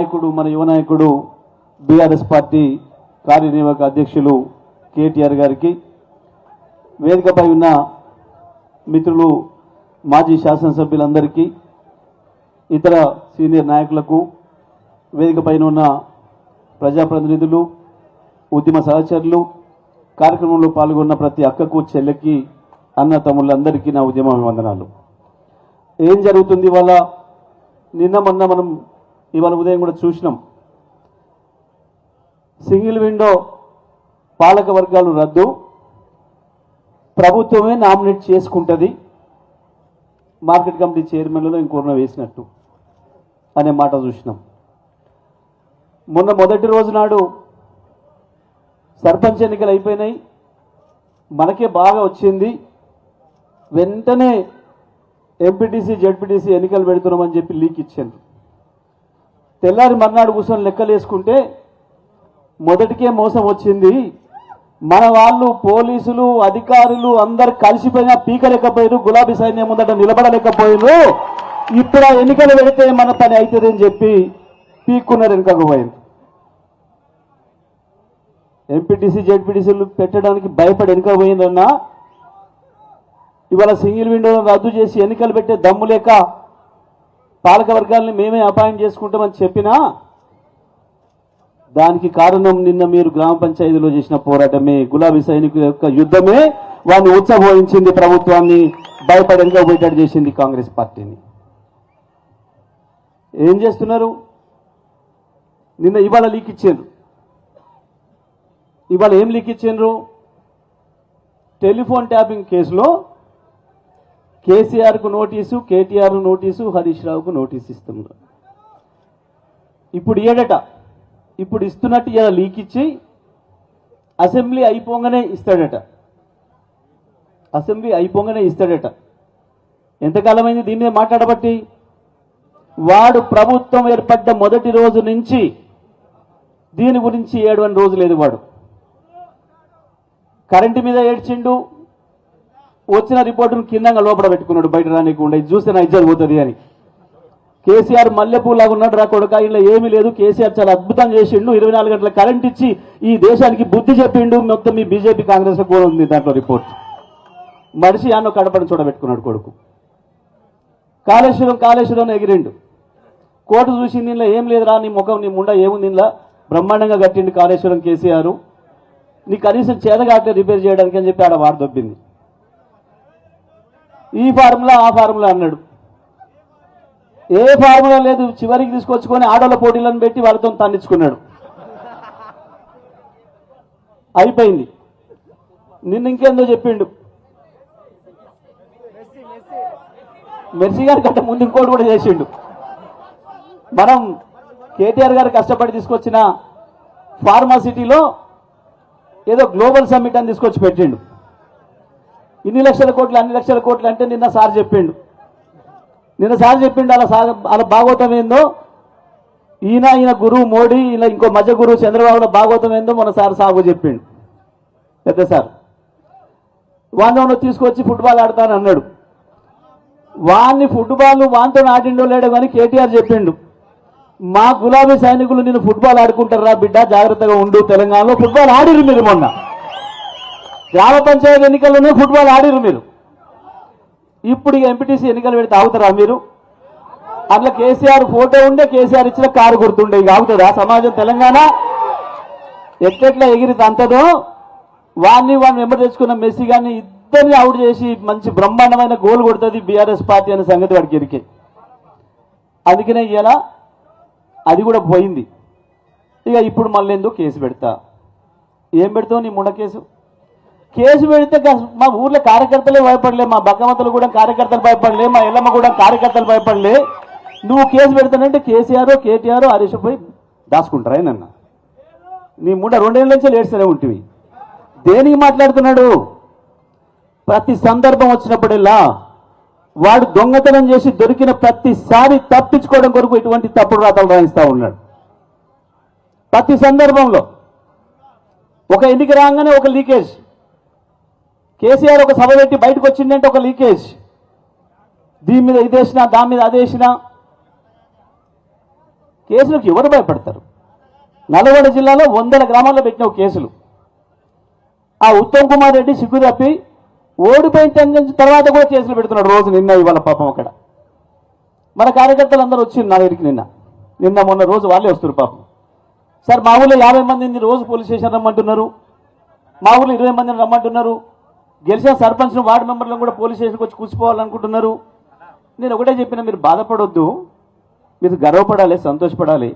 నాయకుడు మన యువ నాయకుడు బీఆర్ఎస్ పార్టీ కార్యనిర్వాహక అధ్యక్షులు కేటీఆర్ గారికి, వేదికపై ఉన్న మిత్రులు మాజీ శాసనసభ్యులందరికీ, ఇతర సీనియర్ నాయకులకు, వేదికపైన ఉన్న ప్రజాప్రతినిధులు, ఉద్యమ సహచరులు, కార్యక్రమంలో పాల్గొన్న ప్రతి అక్కకు, చెల్లెకి, అన్న తమ్ముళ్ళందరికీ నా ఉద్యమ వందనాలు. ఏం జరుగుతుంది ఇవాళ? నిన్న మొన్న మనం ఇవాళ ఉదయం కూడా చూసినాం. సింగిల్ విండో పాలక వర్గాలు రద్దు, ప్రభుత్వమే నామినేట్ చేసుకుంటుంది, మార్కెట్ కమిటీ చైర్మన్లలో ఇంకొన్న వేసినట్టు అనే మాట చూసినాం. మొన్న మొదటి రోజు నాడు సర్పంచ్ ఎన్నికలు అయిపోయినాయి, మనకే బాగా వచ్చింది, వెంటనే ఎంపీటీసీ జెడ్పీటీసీ ఎన్నికలు పెడుతున్నామని చెప్పి లీక్ ఇచ్చారు. తెల్లారి మర్నాడు కూర్చొని లెక్కలు వేసుకుంటే మొదటికే మోసం వచ్చింది. మన వాళ్ళు, పోలీసులు, అధికారులు అందరు కలిసిపోయినా పీకలేకపోయారు, గులాబీ సైన్యం ముందట నిలబడలేకపోయారు. ఇప్పుడు ఆ ఎన్నికలు పెడితే మన పని అవుతుందని చెప్పి పీక్కున్నారు, వెనుకకు పోయింది. ఎంపీటీసీ జెడ్పీటీసీలు పెట్టడానికి భయపడి వెనుక పోయిందన్నా, ఇవాళ సింగిల్ విండోను రద్దు చేసి ఎన్నికలు పెట్టే దమ్ము లేక పాలక వర్గాల్ని మేమే అపాయింట్ చేసుకుంటామని చెప్పినా, దానికి కారణం నిన్న మీరు గ్రామ పంచాయతీలో చేసిన పోరాటమే, గులాబీ సైనికుల యొక్క యుద్ధమే వారిని ఉత్సవోహించింది, ప్రభుత్వాన్ని భయపడి వెనుక పోయేటట్టు చేసింది కాంగ్రెస్ పార్టీని. ఏం చేస్తున్నారు? నిన్న ఇవాళ లీక్ ఇచ్చారు. ఇవాళ ఏం లీక్ ఇచ్చిండ్రు? టెలిఫోన్ ట్యాపింగ్ కేసులో కేసీఆర్కు నోటీసు, కేటీఆర్ నోటీసు, హరీష్ రావుకు నోటీసు ఇస్తున్నారు. ఇప్పుడు ఏడట, ఇప్పుడు ఇస్తున్నట్టు ఇలా లీక్ ఇచ్చి అసెంబ్లీ అయిపోగానే ఇస్తాడట. అసెంబ్లీ అయిపోగానే ఇస్తాడట. ఎంతకాలమైంది దీని మీద మాట్లాడబట్టి? వాడు ప్రభుత్వం ఏర్పడ్డ మొదటి రోజు నుంచి దీని గురించి ఏడవని రోజు లేదు. వాడు కరెంటు మీద ఏడ్చిండు, వచ్చిన రిపోర్టును కిందంగా లోపల పెట్టుకున్నాడు, బయట రానికుండా, ఇది చూస్తే నా ఇజ్జత్ పోతుంది అని. కేసీఆర్ మల్లెపూలాగా ఉన్నాడు రా కొడుక, ఇలా ఏమీ లేదు, కేసీఆర్ చాలా అద్భుతం చేసిండు, 24 గంటల కరెంట్ ఇచ్చి ఈ దేశానికి బుద్ధి చెప్పిండు, మొత్తం మీ బీజేపీ కాంగ్రెస్ కూడా ఉంది దాంట్లో రిపోర్ట్. మనిషి అన్న కడపని చూడబెట్టుకున్నాడు కొడుకు. కాళేశ్వరం ఎగిరిండు. కోర్టు చూసింది, ఇంట్లో ఏం లేదురా, నీ ముఖం నీ ముండ ఏముంది, ఇంట్లో బ్రహ్మాండంగా కట్టిండు కాళేశ్వరం కేసీఆర్, నీ కనీసం చేతగాట్లే రిపేర్ చేయడానికి అని చెప్పి ఆడ వాడు దొబ్బింది. ఈ ఫార్ములా ఆ ఫార్ములా అన్నాడు. ఏ ఫార్ములా లేదు, చివరికి తీసుకొచ్చుకొని ఆడోళ్ళ పోటీలను పెట్టి వాళ్ళతో తన్నించుకున్నాడు. అయిపోయింది. నిన్న ఇంకేందో చెప్పిండు, మెర్సీ గారి కంటే ముందు ఇంకోటి కూడా చేసిండు. మనం కేటీఆర్ గారు కష్టపడి తీసుకొచ్చిన ఫార్మాసిటీలో ఏదో గ్లోబల్ సమ్మిట్ అని తీసుకొచ్చి పెట్టిండు. ఇన్ని లక్షల కోట్లు, అన్ని లక్షల కోట్లు అంటే నిన్న సార్ చెప్పిండు. అలా భాగవతం ఏందో, ఈయన గురువు మోడీ, ఇలా ఇంకో మధ్య గురువు చంద్రబాబుల భాగవతం ఏందో మన సార్ సాగు చెప్పిండు. పెద్ద సార్ వాడిని తీసుకొచ్చి ఫుట్బాల్ ఆడతాను అన్నాడు. వాడిని ఫుట్బాల్ వాంతో ఆడిండో లేడో కానీ కేటీఆర్ చెప్పిండు, మా గులాబీ సైనికులు నేను ఫుట్బాల్ ఆడుకుంటారా బిడ్డ, జాగ్రత్తగా ఉండు, తెలంగాణలో ఫుట్బాల్ ఆడిరు మీరు, మొన్న గ్రామ పంచాయతీ ఎన్నికల్లోనే ఫుట్బాల్ ఆడిరు మీరు. ఇప్పుడు ఎంపీటీసీ ఎన్నికలు పెడితే ఆగుతారా మీరు? అందులో కేసీఆర్ ఫోటో ఉండే, కేసీఆర్ ఇచ్చిన కారు గుర్తుండే, ఇక ఆగుతుందా సమాజం? తెలంగాణ ఎట్లెట్లా ఎగిరి తంతదో వాడిని వెంబడి తెచ్చుకున్న మెస్సీ గారిని ఇద్దరిని అవుట్ చేసి మంచి బ్రహ్మాండమైన గోల్ కొడుతుంది బీఆర్ఎస్ పార్టీ అనే సంగతి వాడికి ఎరికే. అందుకనే ఇలా అది కూడా పోయింది. ఇక ఇప్పుడు మళ్ళీ ఎందుకు కేసు పెడతా? ఏం పెడతావు నీ ముండ కేసు? కేసు పెడితే మా ఊర్లో కార్యకర్తలే భయపడలే, మా బగ్గమతలు కూడా కార్యకర్తలు భయపడలే, మా ఎల్లమ్మ కూడా కార్యకర్తలు భయపడలే. నువ్వు కేసు పెడతానంటే కేసీఆర్, కేటీఆర్, హరీష్ పోయి దాచుకుంటారా నన్న? నీ ముండ 2 ఏళ్ళ నుంచి లేడ్స్తూనే ఉంటుంది. దేనికి మాట్లాడుతున్నాడు? ప్రతి సందర్భం వచ్చినప్పుడల్లా వాడు దొంగతనం చేసి దొరికిన ప్రతిసారి తప్పించుకోవడం కొరకు ఇటువంటి తప్పుడు రాతలు రాయిస్తా ఉన్నాడు. ప్రతి సందర్భంలో ఒక ఎన్నిక రాగానే ఒక లీకేజ్, కేసీఆర్ ఒక సభ పెట్టి బయటకు వచ్చిందంటే ఒక లీకేజ్, దీని మీద ఇదేసినా దాని మీద అదేసినా కేసులకు ఎవరు భయపడతారు? నల్గొండ జిల్లాలో 100 గ్రామాల్లో పెట్టినావు కేసులు. ఆ ఉత్తమ్ కుమార్ రెడ్డి సిగ్గు తప్పి ఓడిపోయిన తర్వాత కూడా కేసులు పెడుతున్నాడు రోజు. నిన్న ఇవాళ పాపం అక్కడ మన కార్యకర్తలు అందరూ వచ్చింది నా దగ్గరికి నిన్న మొన్న రోజు వాళ్ళే వస్తారు పాపం. సార్ మా ఊళ్ళో 50 మందిని రోజు పోలీస్ స్టేషన్ రమ్మంటున్నారు, మా ఊళ్ళో 20 మందిని రమ్మంటున్నారు, గెలిచిన సర్పంచ్ను వార్డు మెంబర్లను కూడా పోలీస్ స్టేషన్కి వచ్చి కూర్చుకోవాలనుకుంటున్నారు. నేను ఒకటే చెప్పిన, మీరు బాధపడొద్దు, మీరు గర్వపడాలి, సంతోషపడాలి.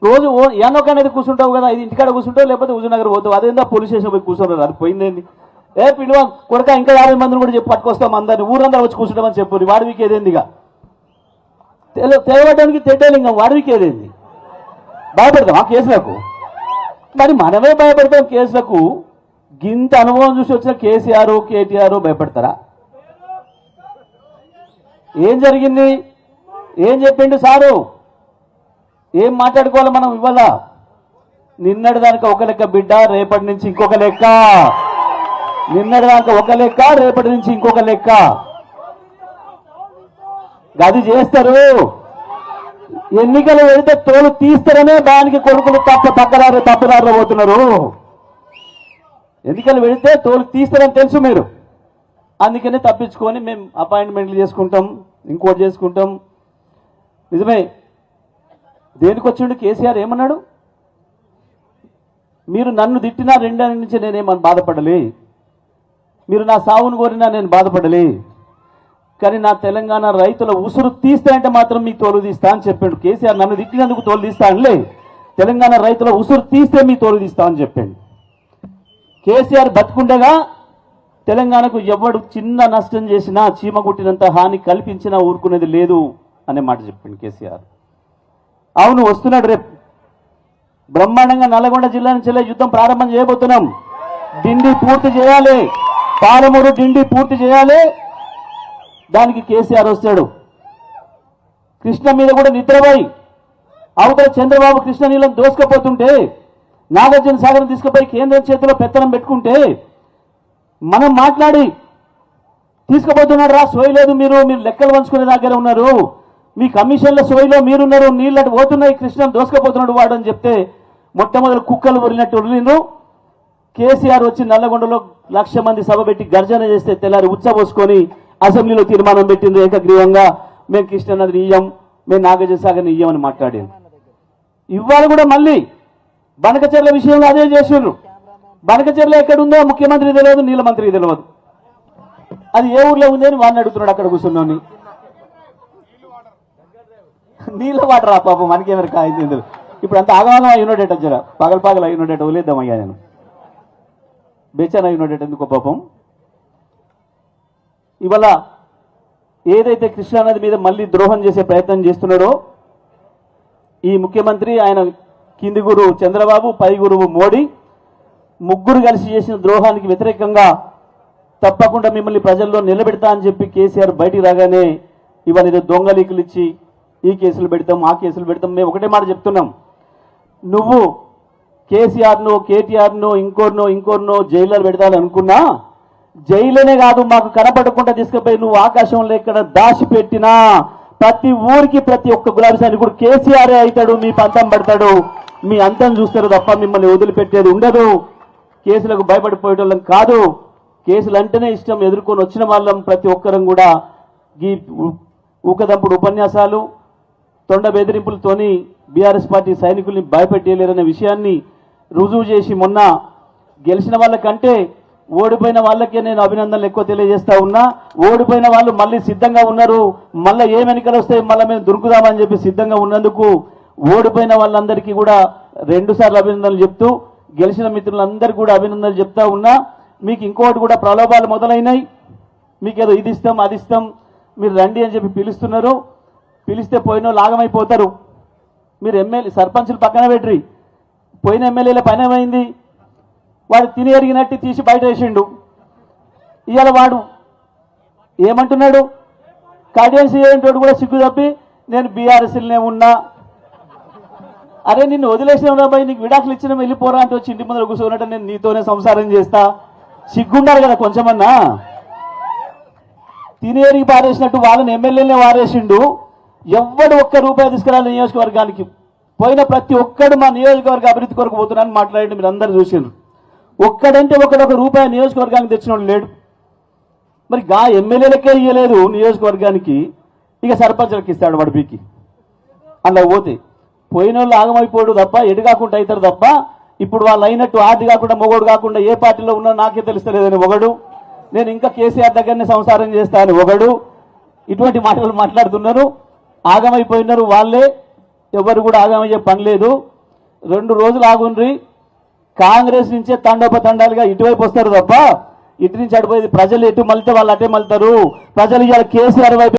రోజు యానొక అనేది కూర్చుంటావు కదా, ఇది ఇంటికాడ కూర్చుంటావు, లేకపోతే హుజూర్నగర్ పోతావు, అదేందా పోలీస్ స్టేషన్ పోయి కూర్చుంటారు, అది పోయిందేంది? పిలువ కొడక ఇంకా 50 మందిని కూడా చెప్పి పట్టుకొస్తాం, అందరినీ ఊరందరూ వచ్చి కూర్చుంటామని చెప్పు. వాడికి ఏదేందిగా తెలవడానికి తెడ్డలింగం, వాడికి ఏదేంది? భయపడతాం ఆ కేసులకు? మరి మనమే భయపడతాం కేసులకు. గింత అనుభవం చూసి వచ్చిన కేసీఆర్ కేటీఆర్ భయపడతారా? ఏం జరిగింది? ఏం చెప్పిండు సారు? ఏం మాట్లాడుకోవాలి మనం ఇవాళ? నిన్నటి దానికి ఒక లెక్క బిడ్డ, రేపటి నుంచి ఇంకొక లెక్క. నిన్నటి దానికి ఒక లెక్క, రేపటి నుంచి ఇంకొక లెక్క. గది చేస్తారు. ఎన్నికలు వెళితే తోలు తీస్తారనే దానికి కొడుకులు తప్పుదారులు పోతున్నారు. ఎన్నికలు వెళితే తోలు తీస్తారని తెలుసు మీరు, అందుకనే తప్పించుకొని మేము అపాయింట్మెంట్లు చేసుకుంటాం, ఇంకోటి చేసుకుంటాం. నిజమే, దేనికి వచ్చిండు కేసీఆర్? ఏమన్నాడు? మీరు నన్ను తిట్టినా 2 ఏళ్ళ నుంచి నేనేమని బాధపడలే, మీరు నా సావును కోరినా నేను బాధపడలే, కానీ నా తెలంగాణ రైతుల ఉసురు తీస్తాయంటే మాత్రం మీ తోలు తీస్తా అని చెప్పాడు కేసీఆర్. నన్ను తిట్టినందుకు తోలు తీస్తా అనిలే, తెలంగాణ రైతుల ఉసురు తీస్తే మీ తోలు తీస్తా అని చెప్పాడు కేసీఆర్. బతుకుండగా తెలంగాణకు ఎవడు చిన్న నష్టం చేసినా, చీమ కుట్టినంత హాని కల్పించినా ఊరుకునేది లేదు అనే మాట చెప్పిండు కేసీఆర్. అవును, వస్తున్నాడు రేపు బ్రహ్మాండంగా నల్గొండ జిల్లా నుంచి యుద్ధం ప్రారంభం చేయబోతున్నాం. డిండి పూర్తి చేయాలి, పాలమూరు డిండి పూర్తి చేయాలి. దానికి కేసీఆర్ వస్తాడు. కృష్ణ మీద కూడా నిద్రపోయి అవతల చంద్రబాబు కృష్ణ నీళ్ళని దోసుకపోతుంటే, నాగార్జున సాగర్ తీసుకుపోయి కేంద్రం చేతిలో పెత్తనం పెట్టుకుంటే మనం మాట్లాడి తీసుకుపోతున్నాడు రా, సోయి లేదు, మీరు లెక్కలు పంచుకునే దగ్గర ఉన్నారు, మీ కమిషన్ల సోయిలో మీరున్నారు, నీళ్ళు అటు పోతున్నాయి, కృష్ణను దోసుకపోతున్నాడు వాడు అని చెప్తే మొట్టమొదటి కుక్కలు వరినట్టు వదిలిండ్రు. కేసీఆర్ వచ్చి నల్లగొండలో 1,00,000 మంది సభ పెట్టి గర్జన చేస్తే తెల్లారి ఉచ్చబోసుకొని అసెంబ్లీలో తీర్మానం పెట్టిండ్రు ఏకగ్రీవంగా, మేము కృష్ణానదిని ఇయ్యం, మేము నాగార్జున సాగర్ని ఇయ్యమని మాట్లాడింది. ఇవాళ కూడా మళ్ళీ బనకచెర్ల విషయంలో అదే చేసిండ్రు. బనకచెర్ల ఎక్కడుందో ముఖ్యమంత్రికి తెలియదు, నీళ్ళ మంత్రికి తెలియదు. అది ఏ ఊర్లో ఉంది అని వాడిని అడుగుతున్నాడు అక్కడ కూర్చున్నాను. నీళ్ళ వాటర్ ఆ పాపం మనకేమరి కాయింది. ఇప్పుడు అంత ఆగమాగం అయినోడేట జర పగల అయినోడేట వదిలేద్దామయ్యా, నేను బేచాన్ అయినోడేట ఎందుకో పాపం. ఇవాళ ఏదైతే కృష్ణానది మీద మళ్ళీ ద్రోహం చేసే ప్రయత్నం చేస్తున్నాడో ఈ ముఖ్యమంత్రి, ఆయన కింది గురువు చంద్రబాబు, పై గురువు మోడీ, ముగ్గురు కలిసి చేసిన ద్రోహానికి వ్యతిరేకంగా తప్పకుండా మిమ్మల్ని ప్రజల్లో నిలబెడతా అని చెప్పి కేసీఆర్ బయటికి రాగానే ఇవాళ ఏదో దొంగలీకులు ఇచ్చి ఈ కేసులు పెడతాం, ఆ కేసులు పెడతాం. మేము ఒకటే మాట చెప్తున్నాం, నువ్వు కేసీఆర్ను, కేటీఆర్ను, ఇంకోరినో జైల్లో పెడతాననుకున్నా, జైలునే కాదు మాకు కనపడకుండా తీసుకుపోయి నువ్వు ఆకాశంలో ఎక్కడ దాచిపెట్టినా ప్రతి ఊరికి ప్రతి ఒక్క గులాబీ సైనికుడు కేసీఆర్ అవుతాడు, మీ పంతం పడతాడు, మీ అంతం చూస్తారు తప్ప మిమ్మల్ని వదిలిపెట్టేది ఉండదు. కేసులకు భయపడిపోయేటోళ్ళం కాదు, కేసులు అంటేనే ఇష్టం, ఎదుర్కొని వచ్చిన వాళ్ళం ప్రతి ఒక్కరం కూడా ఈ ఊకదంపుడు ఉపన్యాసాలు, తొండ బెదిరింపులతోని బీఆర్ఎస్ పార్టీ సైనికుల్ని భయపెట్టేయలేరనే విషయాన్ని రుజువు చేసి మొన్న గెలిచిన వాళ్ళకంటే ఓడిపోయిన వాళ్ళకే నేను అభినందనలు ఎక్కువ తెలియజేస్తా ఉన్నా. ఓడిపోయిన వాళ్ళు మళ్ళీ సిద్ధంగా ఉన్నారు, మళ్ళీ ఏం ఎన్నికలు వస్తాయి మళ్ళీ మేము దొరుకుదామని చెప్పి సిద్ధంగా ఉన్నందుకు ఓడిపోయిన వాళ్ళందరికీ కూడా 2 సార్లు అభినందనలు చెప్తూ, గెలిచిన మిత్రులందరికీ కూడా అభినందనలు చెప్తా ఉన్నా. మీకు ఇంకోటి కూడా ప్రలోభాలు మొదలైనాయి, మీకేదో ఇది ఇస్తాం అది ఇస్తాం, మీరు రండి అని చెప్పి పిలుస్తున్నారు. పిలిస్తే పోయిన లాగమైపోతారు. మీరు ఎమ్మెల్యే సర్పంచులు పక్కన పెట్టి పోయిన ఎమ్మెల్యేల పని ఏమైంది? వాడు తిని ఎరిగినట్టు తీసి బయట వేసిండు. ఇవాళ వాడు ఏమంటున్నాడు? కార్డియన్స్ ఏంటోడు కూడా సిగ్గు తప్పి నేను బీఆర్ఎస్లనే ఉన్నా. అరే నిన్ను వదిలేసిన పోయి నీకు విడాకులు ఇచ్చిన వెళ్ళిపోరా అంటే వచ్చి ఇంటి ముందర కూర్చోనట్టు నేను నీతోనే సంసారం చేస్తా, సిగ్గుండాలి కదా కొంచెమన్నా. తిని ఎరిగి పారేసినట్టు వాళ్ళని ఎమ్మెల్యేలనే వారేసిండు. ఎవ్వడు ఒక్క రూపాయి తీసుకురాలి నియోజకవర్గానికి. పోయిన ప్రతి ఒక్కడు మా నియోజకవర్గ అభివృద్ధి కొరకు పోతున్నాను మాట్లాడి మీరు అందరూ చూసిండ్రు. ఒక్కడంటే ఒక రూపాయి నియోజకవర్గానికి తెచ్చినోడు లేడు. మరి గా ఎమ్మెల్యేలకే ఇవ్వలేదు నియోజకవర్గానికి, ఇక సర్పంచ్లకు ఇస్తాడు వడిపీకి. అలా పోతే పోయిన వాళ్ళు ఆగమైపోడు తప్ప ఎటు కాకుండా అవుతారు తప్ప, ఇప్పుడు వాళ్ళు అయినట్టు ఆది కాకుండా మొగోడు కాకుండా ఏ పార్టీలో ఉన్నా నాకే తెలుస్తలేదని ఒకడు, నేను ఇంకా కేసీఆర్ దగ్గరనే సంసారం చేస్తాను ఒకడు, ఇటువంటి మాటలు మాట్లాడుతున్నారు. ఆగమైపోయినారు వాళ్ళే, ఎవరు కూడా ఆగమయ్యే పని లేదు. 2 రోజులు ఆగుండ్రి, కాంగ్రెస్ నుంచే తండోపతండాలుగా ఇటువైపు వస్తారు తప్ప ఇటు నుంచి అడిపోయేది ప్రజలు ఎటు మళ్తే వాళ్ళు అటే మళ్తారు. ప్రజలు ఇవాళ కేసీఆర్ వైపు